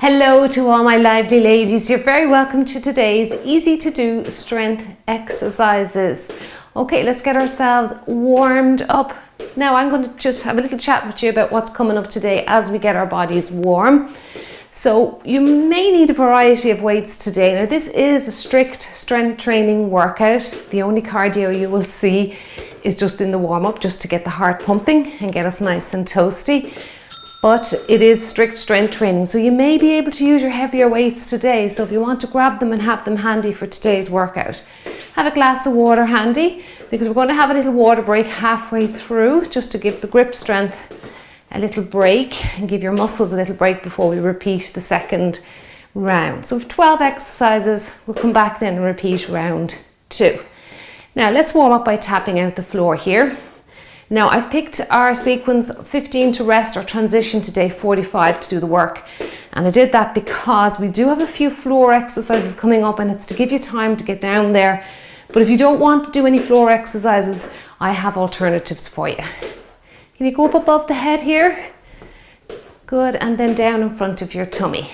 Hello to all my lively ladies. You're very welcome to today's easy to do strength exercises. Okay, let's get ourselves warmed up. Now I'm going to just have a little chat with you about what's coming up today as we get our bodies warm. So you may need a variety of weights today. Now this is a strict strength training workout. The only cardio you will see is just in the warm-up, just to get the heart pumping and get us nice and toasty. But it is strict strength training, so you may be able to use your heavier weights today. So if you want to grab them and have them handy for today's workout, have a glass of water handy, because we're going to have a little water break halfway through, just to give the grip strength a little break and give your muscles a little break before we repeat the second round. So 12 exercises, we'll come back then and repeat round 2. Now let's warm up by tapping out the floor here. Now I've picked our sequence 15 to rest or transition to day 45 to do the work. And I did that because we do have a few floor exercises coming up, and it's to give you time to get down there. But if you don't want to do any floor exercises, I have alternatives for you. Can you go up above the head here? Good, and then down in front of your tummy.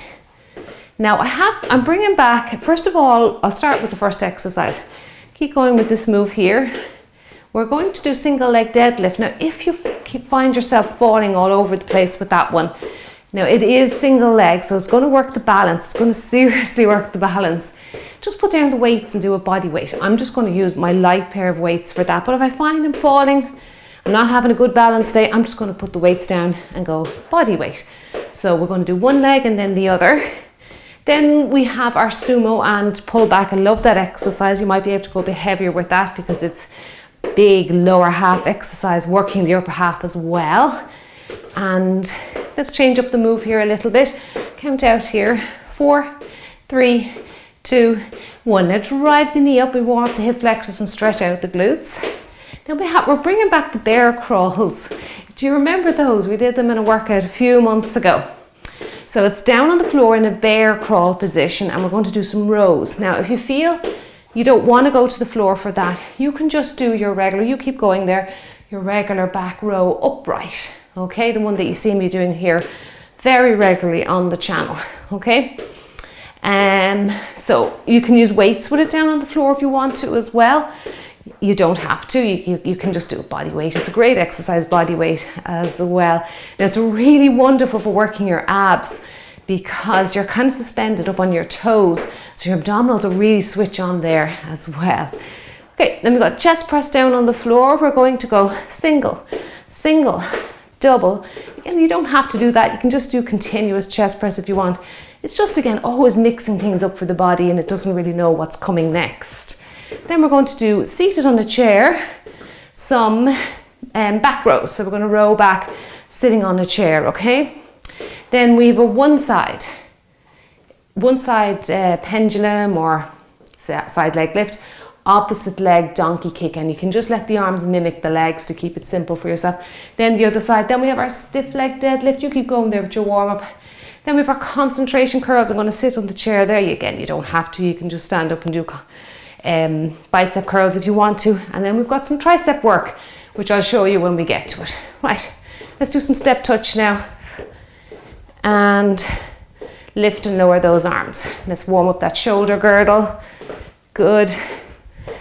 Now I'm bringing back, first of all, I'll start with the first exercise. Keep going with this move here. We're going to do single leg deadlift. Now, if you find yourself falling all over the place with that one, now it is single leg, so it's going to work the balance. It's going to seriously work the balance. Just put down the weights and do a body weight. I'm just going to use my light pair of weights for that. But if I find I'm falling, I'm not having a good balance day, I'm just going to put the weights down and go body weight. So we're going to do one leg and then the other. Then we have our sumo and pull back. I love that exercise. You might be able to go a bit heavier with that because it's big lower half exercise, working the upper half as well. And let's change up the move here a little bit. Count out here. 4, 3, 2, 1. Now drive the knee up. We warm up the hip flexors and stretch out the glutes. Then we're bringing back the bear crawls. Do you remember those? We did them in a workout a few months ago. So it's down on the floor in a bear crawl position, and we're going to do some rows. Now if you feel you don't want to go to the floor for that, you can just do your regular, you keep going there, your regular back row upright, okay? The one that you see me doing here very regularly on the channel, okay? So you can use weights with it down on the floor if you want to as well. You don't have to, you can just do a body weight. It's a great exercise, body weight as well. Now it's really wonderful for working your abs, because you're kind of suspended up on your toes, so your abdominals will really switch on there as well. Okay, then we've got chest press down on the floor. We're going to go single, single, double. Again, you don't have to do that. You can just do continuous chest press if you want. It's just, again, always mixing things up for the body, and it doesn't really know what's coming next. Then we're going to do seated on a chair, some back rows. So we're going to row back sitting on a chair, okay? Then we have a one side pendulum or side leg lift, opposite leg donkey kick, and you can just let the arms mimic the legs to keep it simple for yourself. Then the other side, then we have our stiff leg deadlift. You keep going there with your warm up. Then we have our concentration curls. I'm going to sit on the chair there. Again, you don't have to, you can just stand up and do bicep curls if you want to. And then we've got some tricep work, which I'll show you when we get to it. Right, let's do some step touch now. And lift and lower those arms. Let's warm up that shoulder girdle. Good.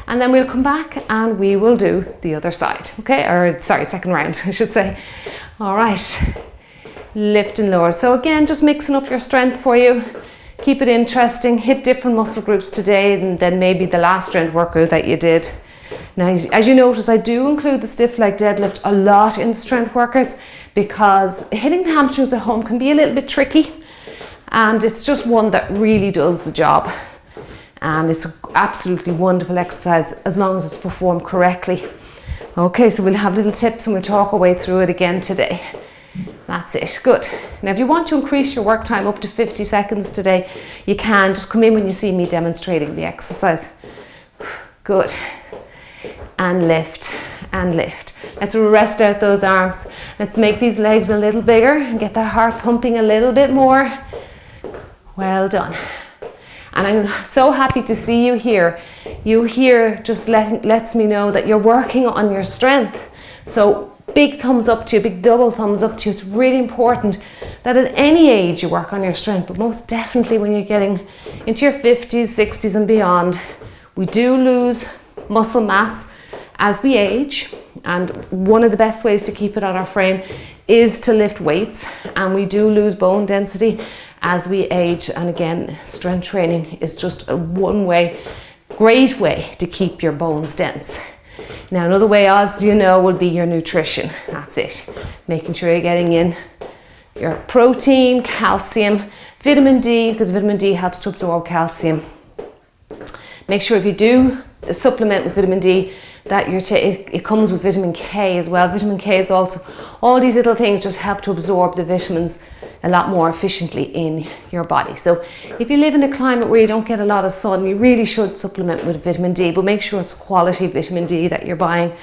And then we'll come back and we will do the other side. Okay, or sorry, second round, I should say. All right. Lift and lower. So again, just mixing up your strength for you. Keep it interesting. Hit different muscle groups today than maybe the last strength workout that you did. Now, as you notice, I do include the stiff leg deadlift a lot in the strength workouts, because hitting the hamstrings at home can be a little bit tricky, and it's just one that really does the job. And it's an absolutely wonderful exercise as long as it's performed correctly. Okay, so we'll have little tips and we'll talk our way through it again today. That's it, good. Now if you want to increase your work time up to 50 seconds today, you can. Just come in when you see me demonstrating the exercise. Good. And lift and lift. Let's rest out those arms. Let's make these legs a little bigger and get that heart pumping a little bit more. Well done. And I'm so happy to see you here. You here just lets me know that you're working on your strength. So big thumbs up to you, big double thumbs up to you. It's really important that at any age you work on your strength, but most definitely when you're getting into your 50s, 60s and beyond, we do lose muscle mass as we age, and one of the best ways to keep it on our frame is to lift weights, and we do lose bone density as we age. And again, strength training is just a great way to keep your bones dense. Now another way, as you know, would be your nutrition. That's it, making sure you're getting in your protein, calcium, vitamin D, because vitamin D helps to absorb calcium. Make sure if you do supplement with vitamin D that it comes with vitamin K as well. Vitamin K is also, all these little things just help to absorb the vitamins a lot more efficiently in your body. So if you live in a climate where you don't get a lot of sun, you really should supplement with vitamin D, but make sure it's quality vitamin D that you're buying.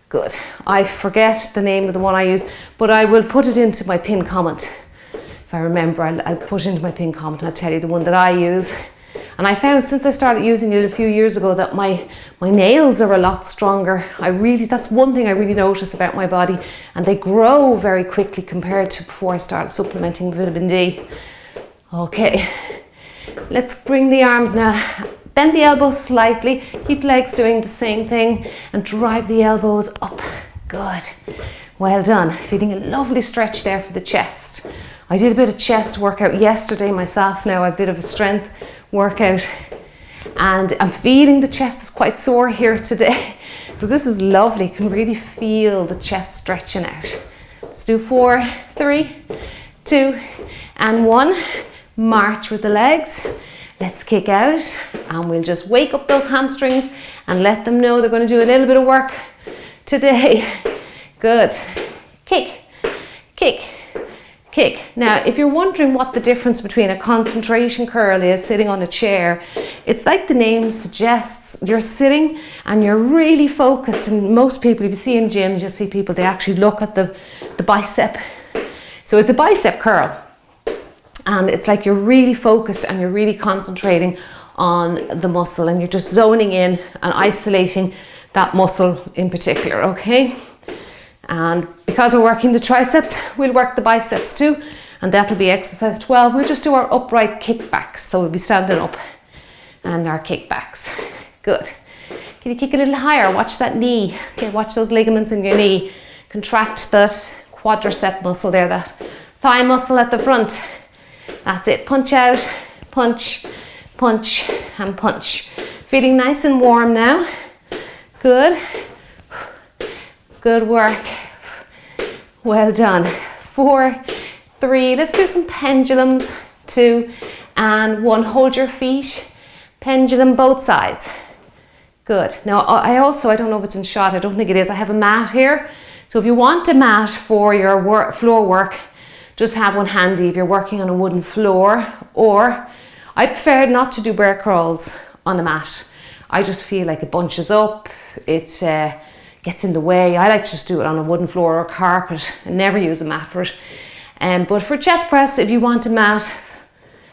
Good. I forget the name of the one I use, but I will put it into my pinned comment. If I remember, I'll put it into my pinned comment. I'll tell you the one that I use. And I found since I started using it a few years ago that my nails are a lot stronger. That's one thing I really notice about my body, and they grow very quickly compared to before I started supplementing vitamin D. Okay, let's bring the arms now. Bend the elbows slightly, keep legs doing the same thing, and drive the elbows up. Good, well done. Feeling a lovely stretch there for the chest. I did a bit of chest workout yesterday myself. Now I have a bit of a strength workout, and I'm feeling the chest is quite sore here today. So this is lovely. You can really feel the chest stretching out. Let's do 4, 3, 2, and 1. March with the legs. Let's kick out, and we'll just wake up those hamstrings and let them know they're going to do a little bit of work today. Good. Kick, kick, kick. Now, if you're wondering what the difference between a concentration curl is sitting on a chair, it's like the name suggests. You're sitting and you're really focused, and most people, if you see in gyms, you'll see people, they actually look at the bicep. So it's a bicep curl. And it's like you're really focused and you're really concentrating on the muscle, and you're just zoning in and isolating that muscle in particular, okay? And because we're working the triceps, we'll work the biceps too, and that'll be exercise 12. We'll just do our upright kickbacks. So we'll be standing up and our kickbacks. Good. Can you kick a little higher? Watch that knee. Okay, watch those ligaments in your knee. Contract that quadricep muscle there, that thigh muscle at the front. That's it. Punch out, punch, punch, and punch. Feeling nice and warm now. Good. Good work. Well done. 4, 3. Let's do some pendulums. 2 and 1. Hold your feet. Pendulum both sides. Good. Now I don't know if it's in shot. I don't think it is. I have a mat here. So if you want a mat for your floor work, just have one handy if you're working on a wooden floor, or I prefer not to do bear crawls on a mat. I just feel like it bunches up, it gets in the way. I like to just do it on a wooden floor or carpet and never use a mat for it. But for chest press, if you want a mat,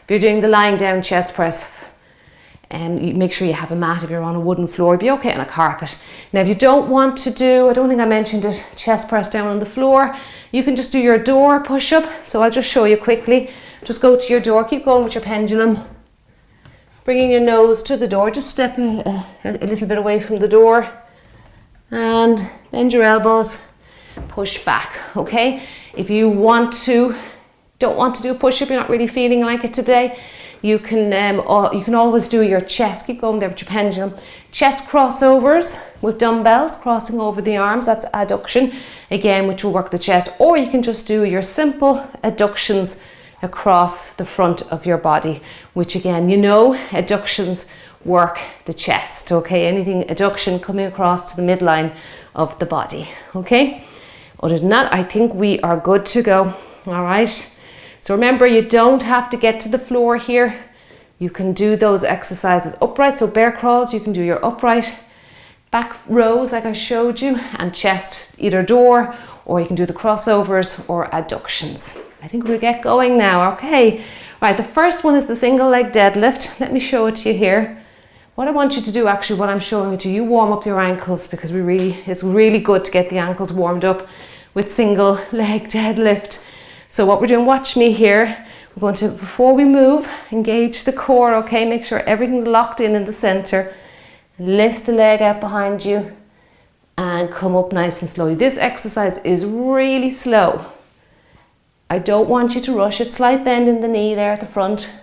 if you're doing the lying down chest press, you make sure you have a mat. If you're on a wooden floor, you'd be okay on a carpet. Now if you don't want to do, I don't think I mentioned it, chest press down on the floor, you can just do your door push-up. So I'll just show you quickly. Just go to your door, keep going with your pendulum, bringing your nose to the door, just step a little bit away from the door, and bend your elbows, push back, okay? If you don't want to do a push-up, you're not really feeling like it today, you can always do your chest. Keep going there with your pendulum. Chest crossovers with dumbbells, crossing over the arms. That's adduction, again, which will work the chest. Or you can just do your simple adductions across the front of your body, which again, adductions work the chest, okay? Anything adduction coming across to the midline of the body, okay? Other than that, I think we are good to go, all right? So remember, you don't have to get to the floor here. You can do those exercises upright. So bear crawls, you can do your upright back rows like I showed you, and chest, either door, or you can do the crossovers or adductions. I think we'll get going now, okay? Right, the first one is the single leg deadlift. Let me show it to you here. What I want you to do, actually, what I'm showing it to you, warm up your ankles, because it's really good to get the ankles warmed up with single leg deadlift. So what we're doing, watch me here. We're going to, before we move, engage the core, okay? Make sure everything's locked in the center. Lift the leg out behind you and come up nice and slowly. This exercise is really slow. I don't want you to rush it. Slight bend in the knee there at the front.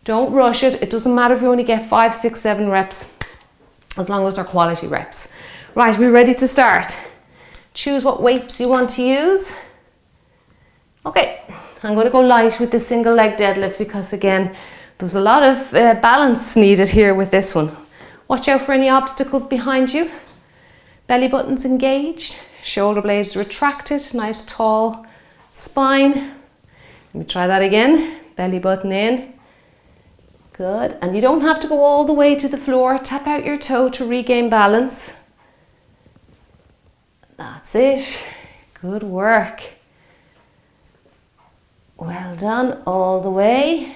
Don't rush it. It doesn't matter if you only get 5, 6, 7 reps, as long as they're quality reps. Right, we're ready to start. Choose what weights you want to use. Okay, I'm going to go light with the single leg deadlift because again, there's a lot of balance needed here with this one. Watch out for any obstacles behind you. Belly buttons engaged, shoulder blades retracted, nice tall spine. Let me try that again. Belly button in. Good. And you don't have to go all the way to the floor. Tap out your toe to regain balance. That's it. Good work. Well done. All the way.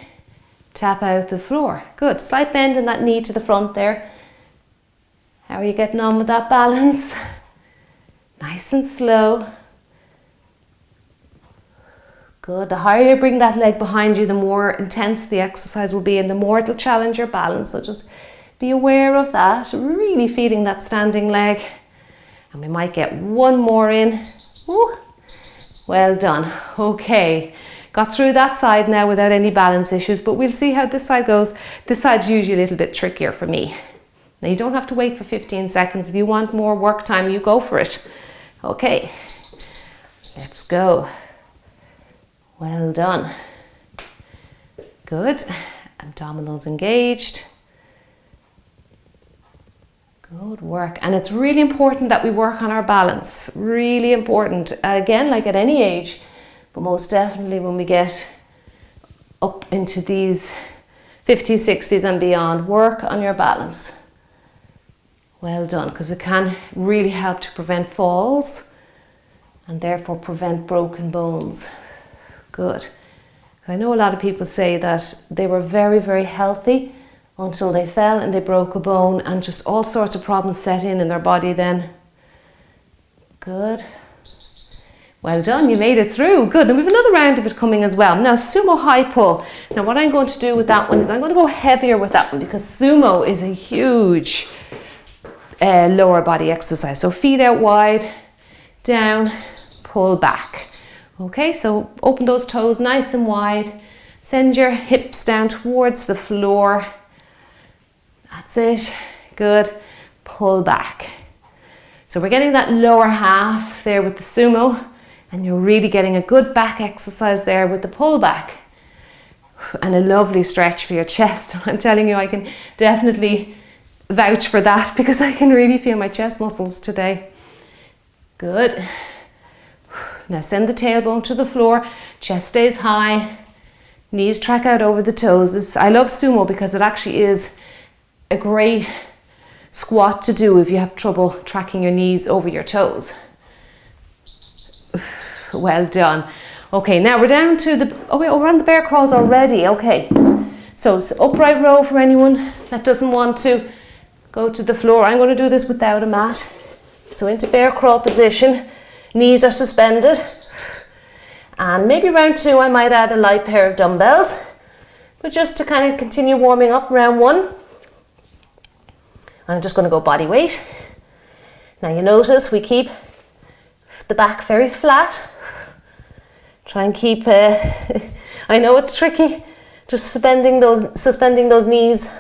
Tap out the floor. Good. Slight bend in that knee to the front there. How are you getting on with that balance? Nice and slow. Good. The higher you bring that leg behind you, the more intense the exercise will be and the more it'll challenge your balance. So just be aware of that. Really feeding that standing leg. And we might get one more in. Woo. Well done. Okay. Got through that side now without any balance issues, but we'll see how this side goes. This side's usually a little bit trickier for me. Now you don't have to wait for 15 seconds. If you want more work time, you go for it. Okay, let's go. Well done. Good. Abdominals engaged. Good work. And it's really important that we work on our balance. Really important. Again, like at any age, but most definitely when we get up into these 50s, 60s and beyond, work on your balance. Well done, because it can really help to prevent falls and therefore prevent broken bones. Good. Because I know a lot of people say that they were very, very healthy until they fell and they broke a bone and just all sorts of problems set in their body then. Good. Well done, you made it through. Good. And we have another round of it coming as well. Now, sumo high pull. Now, what I'm going to do with that one is I'm going to go heavier with that one because sumo is a huge lower body exercise. So feet out wide, down, pull back. Okay, so open those toes nice and wide. Send your hips down towards the floor. That's it. Good. Pull back. So we're getting that lower half there with the sumo, and you're really getting a good back exercise there with the pull back. And a lovely stretch for your chest. I'm telling you, I can definitely vouch for that because I can really feel my chest muscles today. Good. Now send the tailbone to the floor, chest stays high, knees track out over the toes. I love sumo because it actually is a great squat to do if you have trouble tracking your knees over your toes. Well done. Okay, now we're down to the, we're on the bear crawls already. Okay, so upright row for anyone that doesn't want to go to the floor. I'm going to do this without a mat. So into bear crawl position, knees are suspended. And maybe round 2 I might add a light pair of dumbbells. But just to kind of continue warming up round 1. I'm just going to go body weight. Now you notice we keep the back very flat. Try and keep, I know it's tricky, just suspending those knees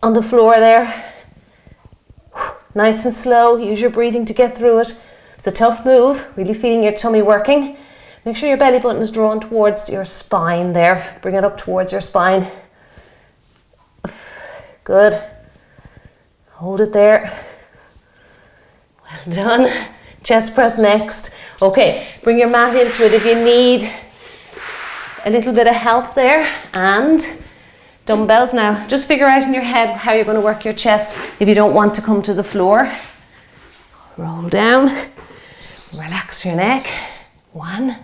on the floor there. Nice and slow, use your breathing to get through it. It's a tough move, really feeling your tummy working. Make sure your belly button is drawn towards your spine there. Bring it up towards your spine. Good. Hold it there. Well done. Chest press next. Okay, bring your mat into it if you need a little bit of help there. And dumbbells now. Just figure out in your head how you're going to work your chest if you don't want to come to the floor. Roll down. Relax your neck. 1,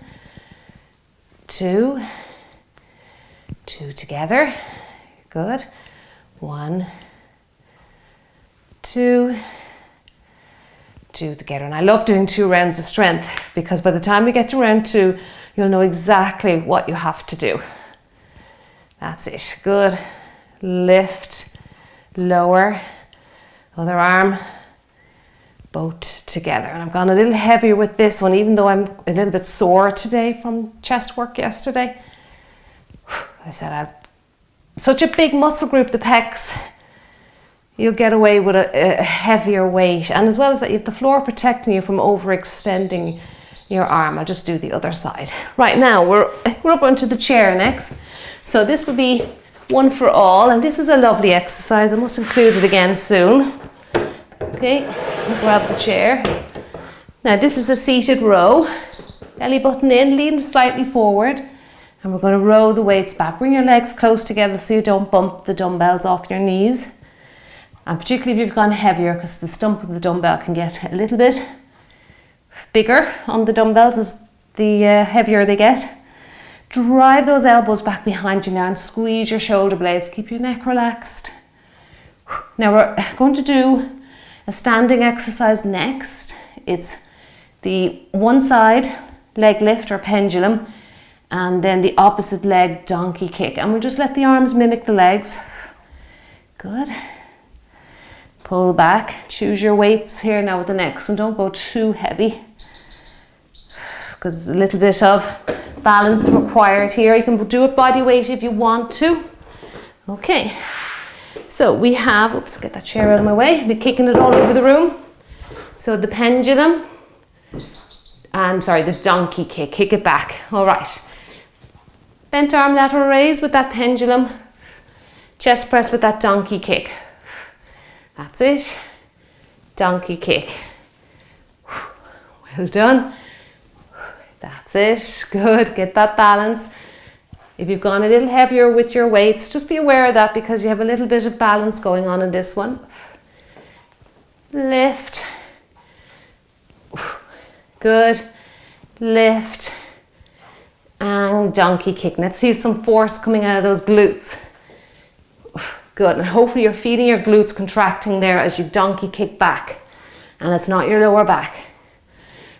2. 2 together. Good. 1, 2. two together. And I love doing 2 rounds of strength because by the time we get to round 2, you'll know exactly what you have to do. That's it. Good. Lift, lower, other arm, both together. And I've gone a little heavier with this one, even though I'm a little bit sore today from chest work yesterday. I said, such a big muscle group, the pecs, you'll get away with a heavier weight. And as well as that, you have the floor protecting you from overextending your arm. I'll just do the other side. Right now, we're up onto the chair next. So this would be one for all, and this is a lovely exercise. I must include it again soon. Okay, grab the chair. Now this is a seated row. Belly button in, lean slightly forward, and we're going to row the weights back. Bring your legs close together so you don't bump the dumbbells off your knees. And particularly if you've gone heavier, because the stump of the dumbbell can get a little bit bigger on the dumbbells as the heavier they get. Drive those elbows back behind you now and squeeze your shoulder blades. Keep your neck relaxed. Now we're going to do a standing exercise next. It's the one side leg lift or pendulum and then the opposite leg donkey kick. And we'll just let the arms mimic the legs. Good. Pull back. Choose your weights here now with the next one. Don't go too heavy because there's a little bit of balance required here. You can do it body weight if you want to. Okay, so we have, oops, get that chair out of my way. I'll be kicking it all over the room. So the pendulum, and sorry, the donkey kick, kick it back. All right. Bent arm lateral raise with that pendulum. Chest press with that donkey kick. That's it. Donkey kick. Well done. That's it. Good. Get that balance. If you've gone a little heavier with your weights, just be aware of that because you have a little bit of balance going on in this one. Lift. Good. Lift. And donkey kick. Let's see some force coming out of those glutes. Good. And hopefully you're feeling your glutes contracting there as you donkey kick back. And it's not your lower back.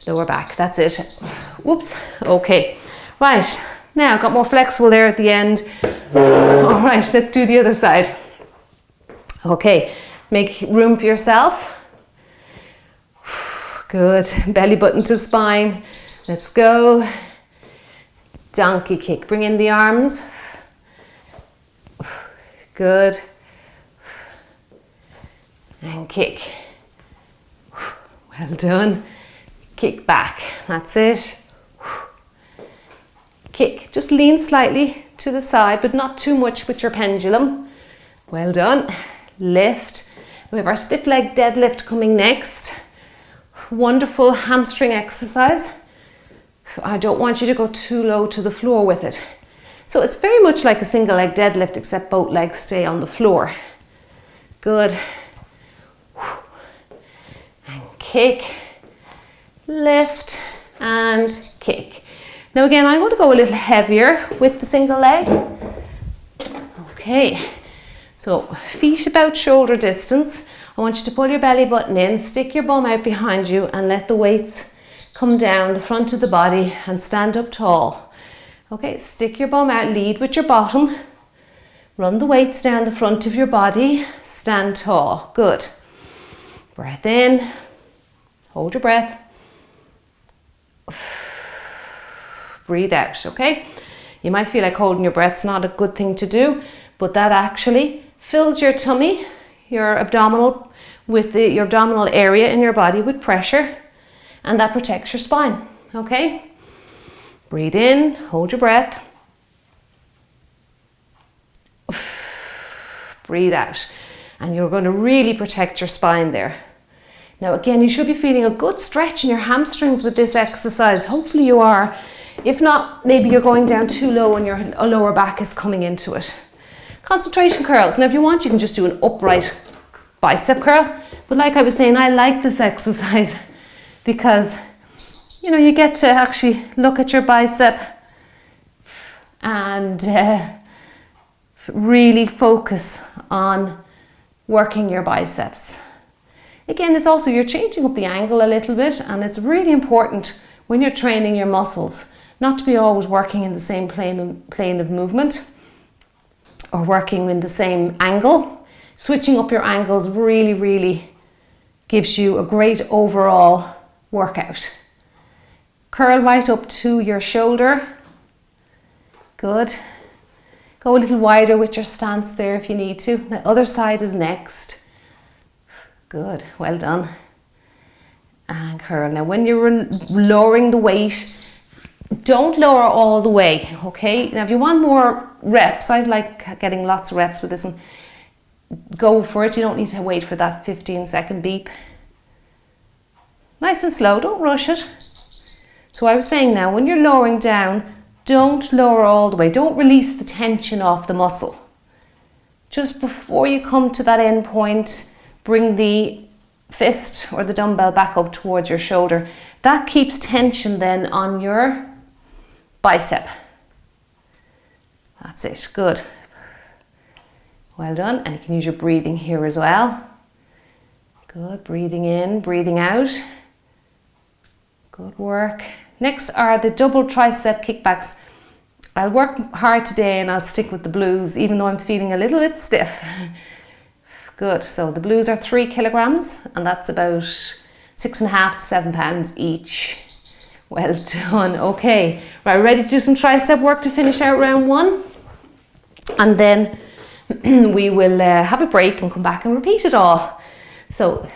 Lower back, that's it. Whoops, okay. Right, now got more flexible there at the end. All right, let's do the other side. Okay, make room for yourself. Good, belly button to spine. Let's go. Donkey kick, bring in the arms. Good. And kick. Well done. Kick back, that's it. Kick, just lean slightly to the side, but not too much with your pendulum. Well done. Lift. We have our stiff leg deadlift coming next. Wonderful hamstring exercise. I don't want you to go too low to the floor with it. So it's very much like a single leg deadlift, except both legs stay on the floor. Good. And kick. Lift and kick. Now again, I'm going to go a little heavier with the single leg. Okay, so feet about shoulder distance. I want you to pull your belly button in, stick your bum out behind you and let the weights come down the front of the body and stand up tall. Okay, stick your bum out, lead with your bottom. Run the weights down the front of your body, stand tall. Good. Breath in, hold your breath. Breathe out, okay? You might feel like holding your breath's not a good thing to do, but that actually fills your tummy, your abdominal, with your abdominal area in your body with pressure, and that protects your spine, okay? Breathe in, hold your breath. Breathe out, and you're going to really protect your spine there. Now again, you should be feeling a good stretch in your hamstrings with this exercise. Hopefully you are. If not, maybe you're going down too low and your lower back is coming into it. Concentration curls. Now if you want, you can just do an upright bicep curl. But like I was saying, I like this exercise because, you know, you get to actually look at your bicep and really focus on working your biceps. Again, it's also, you're changing up the angle a little bit, and it's really important when you're training your muscles not to be always working in the same plane of movement or working in the same angle. Switching up your angles really, really gives you a great overall workout. Curl right up to your shoulder. Good. Go a little wider with your stance there if you need to. The other side is next. Good, well done. And curl. Now when you're lowering the weight, don't lower all the way, okay? Now if you want more reps, I like getting lots of reps with this one. Go for it, you don't need to wait for that 15-second beep. Nice and slow, don't rush it. So I was saying now, when you're lowering down, don't lower all the way. Don't release the tension off the muscle. Just before you come to that end point, bring the fist or the dumbbell back up towards your shoulder. That keeps tension then on your bicep. That's it, good. Well done, and you can use your breathing here as well. Good, breathing in, breathing out. Good work. Next are the double tricep kickbacks. I'll work hard today and I'll stick with the blues, even though I'm feeling a little bit stiff. Good, so the blues are 3 kilograms, and that's about 6.5 to 7 pounds each. Well done, okay. Right, ready to do some tricep work to finish out round 1? And then we will have a break and come back and repeat it all. So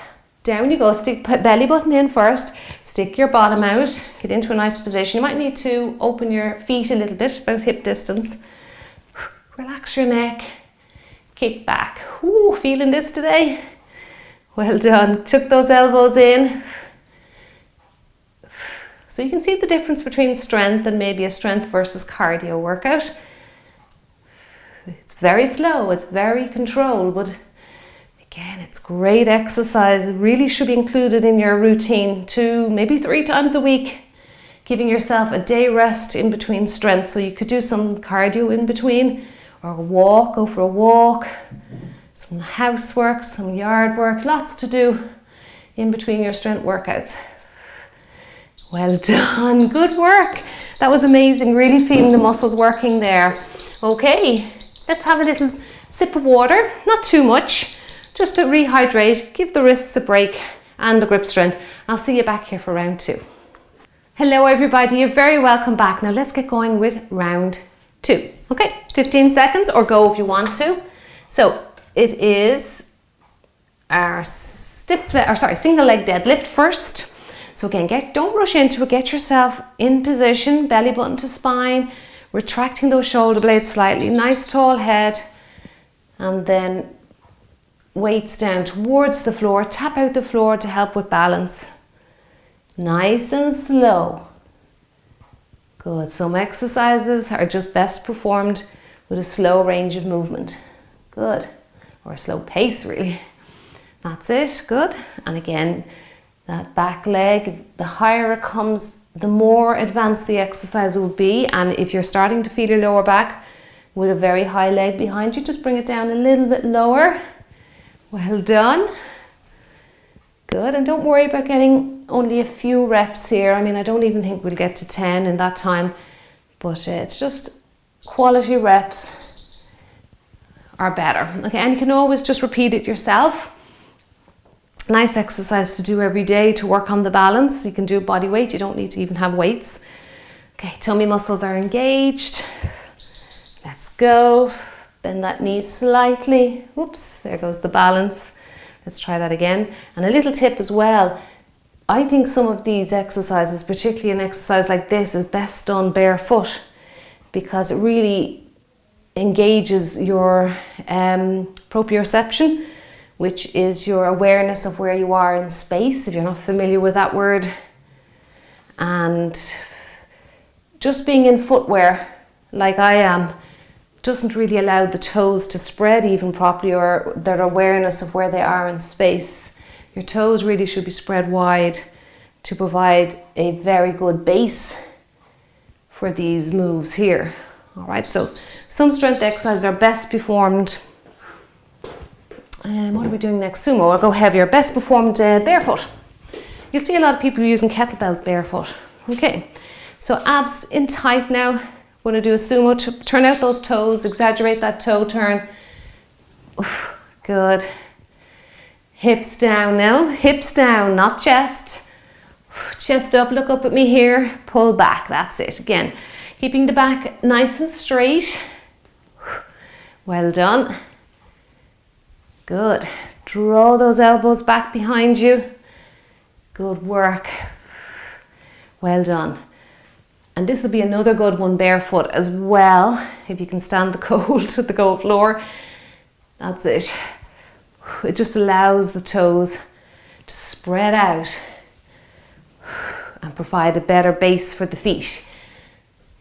down you go, stick belly button in first, stick your bottom out, get into a nice position. You might need to open your feet a little bit, about hip distance. Relax your neck, kick back. Ooh, feeling this today? Well done, tuck those elbows in. So you can see the difference between strength and maybe a strength versus cardio workout. It's very slow, it's very controlled, but again, it's great exercise. It really should be included in your routine 2, maybe 3 times a week. Giving yourself a day rest in between strength. So you could do some cardio in between, or a walk, go for a walk, some housework, some yard work, lots to do in between your strength workouts. Well done, good work. That was amazing, really feeling the muscles working there. Okay, let's have a little sip of water, not too much. Just to rehydrate, give the wrists a break and the grip strength. I'll see you back here for round 2. Hello everybody, you're very welcome back. Now let's get going with round 2. Okay, 15 seconds or go if you want to. So it is our single leg deadlift first. So again, don't rush into it, get yourself in position, belly button to spine, retracting those shoulder blades slightly, nice tall head, and then weights down towards the floor, tap out the floor to help with balance. Nice and slow. Good, some exercises are just best performed with a slow range of movement. Good, or a slow pace really. That's it, good. And again, that back leg, the higher it comes, the more advanced the exercise will be. And if you're starting to feel your lower back with a very high leg behind you, just bring it down a little bit lower. Well done. Good, and don't worry about getting only a few reps here. I mean, I don't even think we'll get to 10 in that time, but it's just quality reps are better. Okay, and you can always just repeat it yourself. Nice exercise to do every day to work on the balance. You can do body weight, you don't need to even have weights. Okay, tummy muscles are engaged. Let's go. Bend that knee slightly. Oops, there goes the balance. Let's try that again. And a little tip as well. I think some of these exercises, particularly an exercise like this, is best done barefoot because it really engages your proprioception, which is your awareness of where you are in space, if you're not familiar with that word. And just being in footwear, like I am, doesn't really allow the toes to spread even properly, or their awareness of where they are in space. Your toes really should be spread wide to provide a very good base for these moves here. All right, so some strength exercises are best performed What are we doing next? Sumo. I'll go heavier. Best performed barefoot. You'll see a lot of people using kettlebells barefoot. Okay, so abs in tight now. We're going to do a sumo. Turn out those toes, exaggerate that toe turn. Oof, good. Hips down now. Hips down, not chest. Chest up, look up at me here. Pull back, that's it. Again, keeping the back nice and straight. Well done. Good. Draw those elbows back behind you. Good work. Well done. And this will be another good one barefoot as well, if you can stand the cold to the cold floor. That's it. It just allows the toes to spread out and provide a better base for the feet.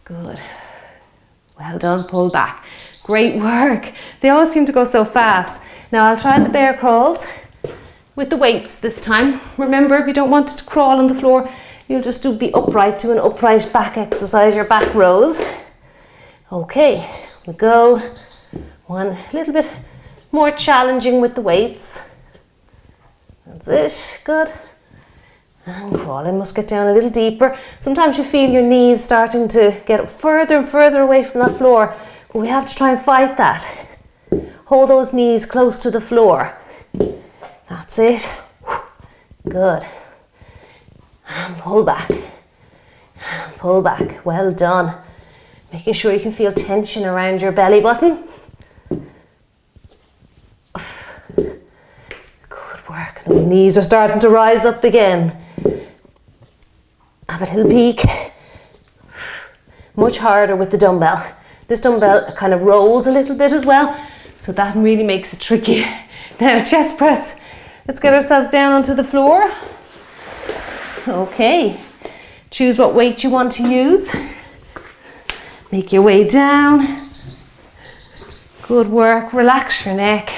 Good. Well done, pull back. Great work. They all seem to go so fast. Now I'll try the bear crawls with the weights this time. Remember, if you don't want to crawl on the floor, you'll just be upright, do an upright back exercise, your back rows. Okay, we go. One, a little bit more challenging with the weights. That's it, good. And crawling, must get down a little deeper. Sometimes you feel your knees starting to get further and further away from the floor, but we have to try and fight that. Hold those knees close to the floor. That's it. Good. And pull back. Pull back. Well done. Making sure you can feel tension around your belly button. Good work. Those knees are starting to rise up again. Have a little peek. Much harder with the dumbbell. This dumbbell kind of rolls a little bit as well, so that really makes it tricky. Now, chest press. Let's get ourselves down onto the floor. Okay. Choose what weight you want to use. Make your way down. Good work. Relax your neck.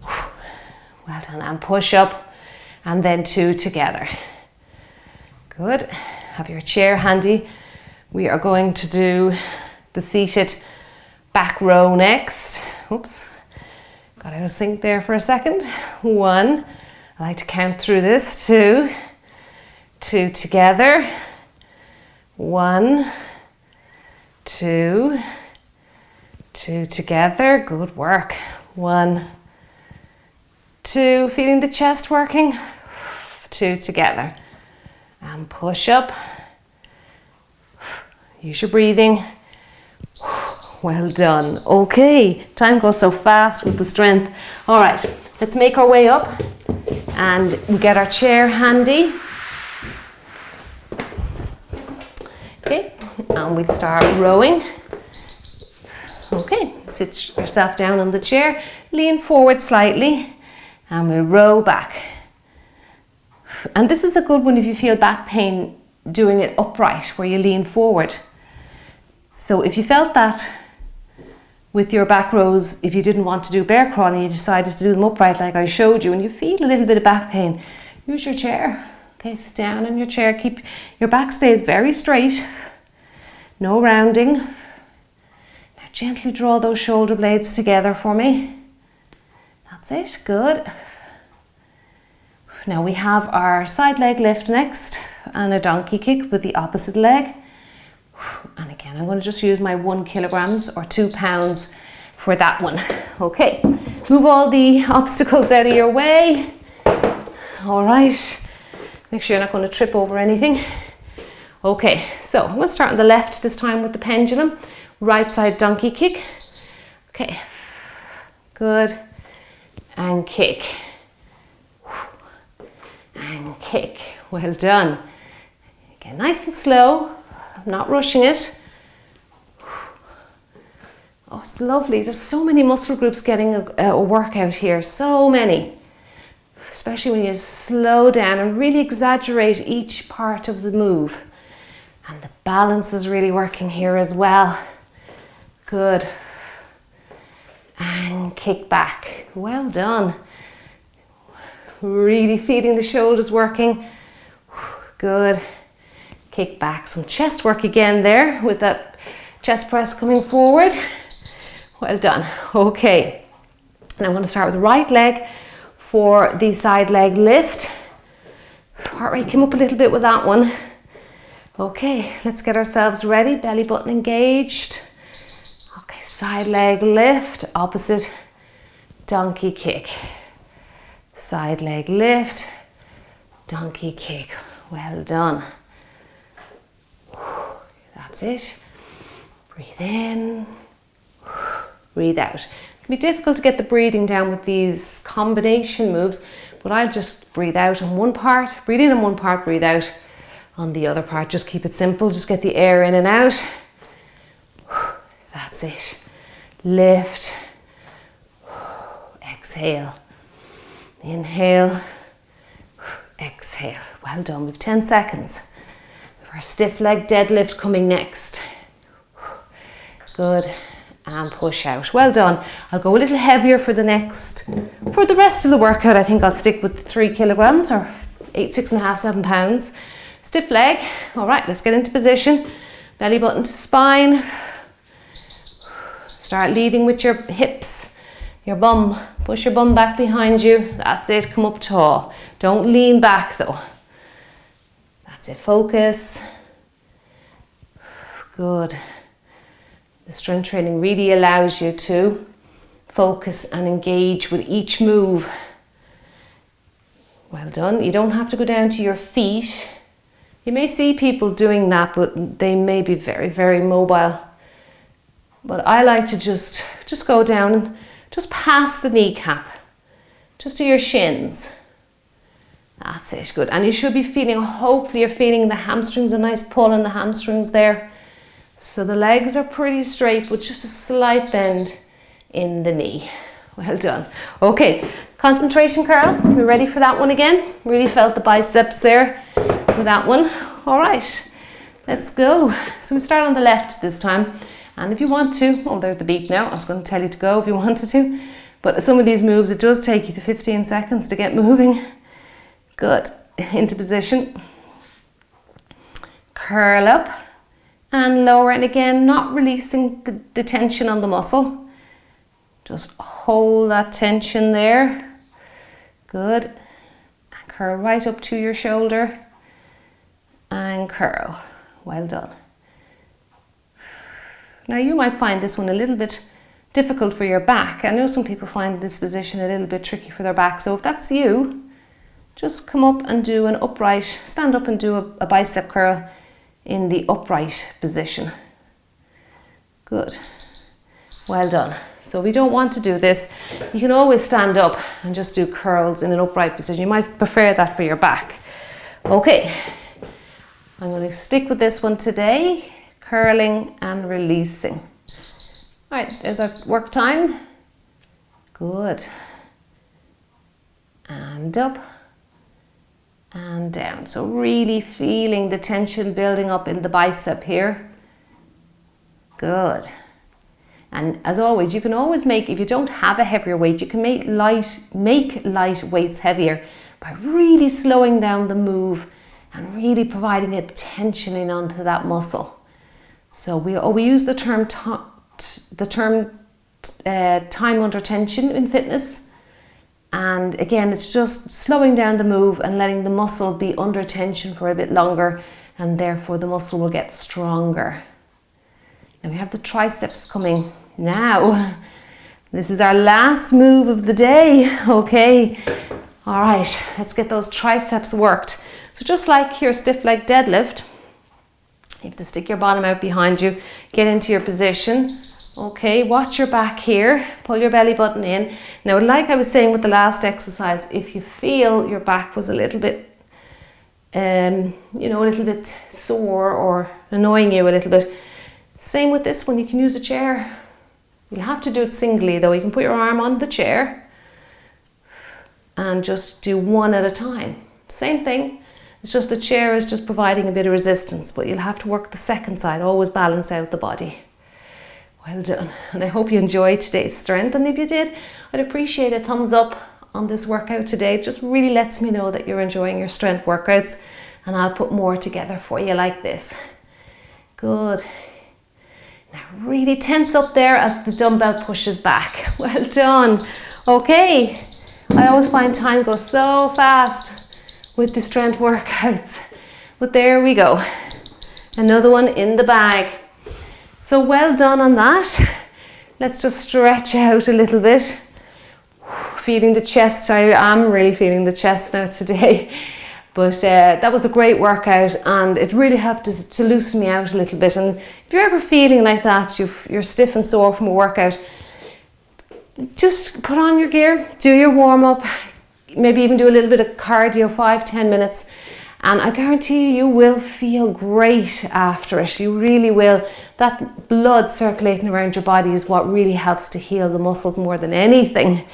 Well done. And push up. And then 2 together. Good. Have your chair handy. We are going to do the seated back row next. Oops. Got out of sync there for a second. 1. I like to count through this. 2. 2 together. 1. 2. 2 together. Good work. 1. 2. Feeling the chest working. 2 together. And push up. Use your breathing. Well done. Okay, time goes so fast with the strength. All right, let's make our way up and we get our chair handy. Okay, and we'll start rowing. Okay, sit yourself down on the chair, lean forward slightly, and we'll row back. And this is a good one if you feel back pain doing it upright, where you lean forward. So if you felt that with your back rows, if you didn't want to do bear crawling, you decided to do them upright like I showed you, and you feel a little bit of back pain, use your chair. Okay, sit down in your chair, keep your back stays very straight, no rounding. Now gently draw those shoulder blades together for me. That's it, good. Now we have our side leg lift next and a donkey kick with the opposite leg. And again, I'm going to just use my 1 kilograms or 2 pounds for that one. Okay, move all the obstacles out of your way. All right, make sure you're not going to trip over anything. Okay, so I'm going to start on the left this time with the pendulum. Right side donkey kick. Okay, good. And kick. And kick. Well done. Again, nice and slow. I'm not rushing it. Oh, it's lovely. There's so many muscle groups getting a workout here. So many. Especially when you slow down and really exaggerate each part of the move. And the balance is really working here as well. Good. And kick back. Well done. Really feeling the shoulders working. Good. Kick back. Some chest work again there with that chest press coming forward. Well done. Okay. And I'm going to start with the right leg for the side leg lift. Heart rate came up a little bit with that one. Okay, let's get ourselves ready. Belly button engaged. Okay, side leg lift, opposite donkey kick. Side leg lift, donkey kick. Well done. That's it. Breathe in, breathe out. It can be difficult to get the breathing down with these combination moves, but I'll just breathe out on one part, breathe in on one part, breathe out on the other part. Just keep it simple, just get the air in and out. That's it. Lift, exhale, inhale, exhale. Well done, we've 10 seconds. Our stiff leg deadlift coming next. Good, and push out. Well done. I'll go a little heavier for the rest of the workout. I think I'll stick with 3 kilograms or 6.5, 7 pounds. Stiff leg. All right, let's get into position. Belly button to spine. Start leading with your hips, your bum. Push your bum back behind you. That's it, come up tall. Don't lean back though. That's it, focus. Good. The strength training really allows you to focus and engage with each move. Well done. You don't have to go down to your feet. You may see people doing that, but they may be very, very mobile. But I like to just go down and just past the kneecap, just to your shins. That's it, good. And you should be feeling, hopefully you're feeling the hamstrings, a nice pull in the hamstrings there. So the legs are pretty straight, but just a slight bend in the knee. Well done. Okay, concentration curl. We're ready for that one again. Really felt the biceps there with that one. All right, let's go. So we start on the left this time. And if you want to, oh, there's the beep now. I was going to tell you to go if you wanted to. But some of these moves, it does take you to 15 seconds to get moving. Good. Into position. Curl up and lower. And again, not releasing the tension on the muscle. Just hold that tension there. Good. And curl right up to your shoulder. And curl. Well done. Now you might find this one a little bit difficult for your back. I know some people find this position a little bit tricky for their back. So if that's you, just come up and do an upright, stand up and do a bicep curl in the upright position. Good. Well done. So if you don't want to do this, you can always stand up and just do curls in an upright position. You might prefer that for your back. Okay, I'm going to stick with this one today. Curling and releasing. All right, there's our work time. Good. And up and down. So really feeling the tension building up in the bicep here. Good. And as always, you can always make, if you don't have a heavier weight, you can make light weights heavier by really slowing down the move and really providing a tensioning onto that muscle. So we use the term time under tension in fitness, and again it's just slowing down the move and letting the muscle be under tension for a bit longer, and therefore the muscle will get stronger. Now we have the triceps coming now. This is our last move of the day. Okay, all right, let's get those triceps worked. So just like your stiff leg deadlift, you have to stick your bottom out behind you, get into your position. Okay, watch your back here, pull your belly button in. Now, like I was saying with the last exercise, if you feel your back was a little bit, a little bit sore or annoying you a little bit, same with this one, you can use a chair. You'll have to do it singly though. You can put your arm on the chair and just do one at a time. Same thing. It's just the chair is just providing a bit of resistance, but you'll have to work the second side, always balance out the body. Well done. And I hope you enjoyed today's strength. And if you did, I'd appreciate a thumbs up on this workout today. It just really lets me know that you're enjoying your strength workouts, and I'll put more together for you like this. Good. Now really tense up there as the dumbbell pushes back. Well done. Okay, I always find time goes so fast with the strength workouts, but there we go. Another one in the bag. So well done on that. Let's just stretch out a little bit. Feeling the chest. I am really feeling the chest now today. But that was a great workout, and it really helped to loosen me out a little bit. And if you're ever feeling like that, you're stiff and sore from a workout, just put on your gear, do your warm-up, maybe even do a little bit of cardio, 5-10 minutes, and I guarantee you will feel great after it. You really will. That blood circulating around your body is what really helps to heal the muscles more than anything.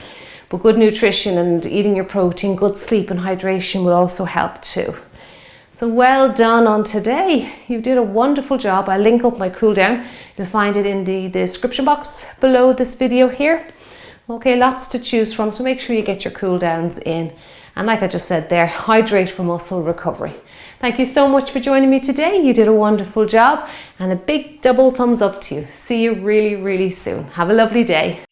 But good nutrition and eating your protein, good sleep and hydration will also help too. So well done on today. You did a wonderful job. I'll link up my cool down. You'll find it in the description box below this video here. Okay, lots to choose from, so make sure you get your cool downs in. And like I just said there, hydrate for muscle recovery. Thank you so much for joining me today. You did a wonderful job, and a big double thumbs up to you. See you really, really soon. Have a lovely day.